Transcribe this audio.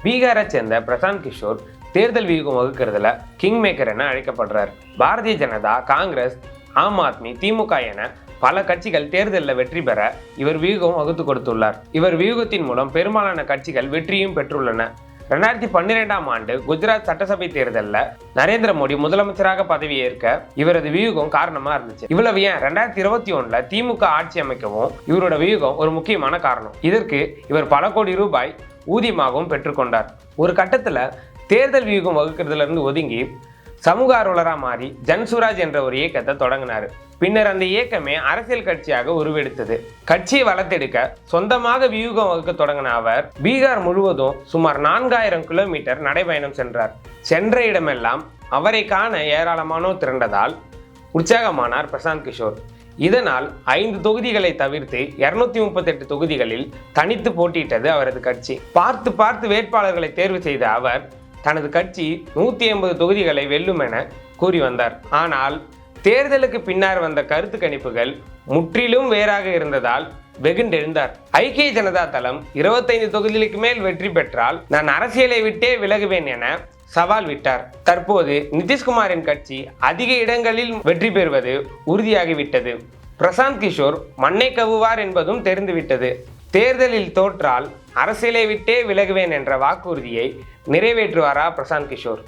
பீகாரை சேர்ந்த பிரசாந்த் கிஷோர் தேர்தல் வியூகம் வகுக்கிறதுல கிங் மேக்கர் என அழைக்கப்படுறார். பாரதிய ஜனதா, காங்கிரஸ், ஆம் ஆத்மி, திமுக என பல கட்சிகள் தேர்தலில் வெற்றி பெற இவர் வியூகம் வகுத்து கொடுத்துள்ளார். இவர் வியூகத்தின் மூலம் பெரும்பாலான கட்சிகள் வெற்றியும் பெற்றுள்ளன. 2012ஆம் ஆண்டு குஜராத் சட்டசபை தேர்தலில் நரேந்திர மோடி முதலமைச்சராக பதவியேற்க இவரது வியூகம் காரணமா இருந்துச்சு. இவ்வளவு ஏன் 2021ல் திமுக ஆட்சி அமைக்கவும் இவரோட வியூகம் ஒரு முக்கியமான காரணம். இதற்கு இவர் பல கோடி ரூபாய் ஊதியமாகவும் பெற்றுக்கொண்டார். ஒரு கட்டத்துல தேர்தல் வியூகம் வகுக்கிறதுல இருந்து ஒதுங்கி சமூக ஆர்வலராக மாறி ஜன்சுராஜ் என்ற ஒரு இயக்கத்தை தொடங்கினார். பின்னர் அந்த இயக்கமே அரசியல் கட்சியாக உருவெடுத்தது. கட்சியை வளர்த்தெடுக்க சொந்தமாக வியூகம் வகுக்க தொடங்கின அவர் பீகார் முழுவதும் சுமார் 4000 கிலோமீட்டர் நடைபயணம் சென்றார். சென்ற இடமெல்லாம் அவரை காண ஏராளமானோர் திரண்டதால் உற்சாகமானார் பிரசாந்த் கிஷோர். இதனால் 5 தொகுதிகளை தவிர்த்து 238 தொகுதிகளில் தனித்து போட்டியிட்டது அவரது கட்சி. பார்த்து வேட்பாளர்களை தேர்வு செய்த அவர் தனது கட்சி 180 தொகுதிகளை வெல்லும் என கூறி வந்தார். ஆனால் தேர்தலுக்கு பின்னர் வந்த கருத்து கணிப்புகள் முற்றிலும் வேறாக இருந்ததால் வெகுண்டெழுந்தார். ஐக்கிய ஜனதா தளம் 25 தொகுதிகளுக்கு மேல் வெற்றி பெற்றால் நான் அரசியலை விட்டே விலகுவேன் என சவால் விட்டார். தற்போது நிதிஷ்குமாரின் கட்சி அதிக இடங்களில் வெற்றி பெறுவது உறுதியாகிவிட்டது. பிரசாந்த் கிஷோர் மண்ணை கவுவார் என்பதும் தெரிந்துவிட்டது. தேர்தலில் தோற்றால் அரசியலை விட்டே விலகுவேன் என்ற வாக்குறுதியை நிறைவேற்றுவாரா பிரசாந்த் கிஷோர்?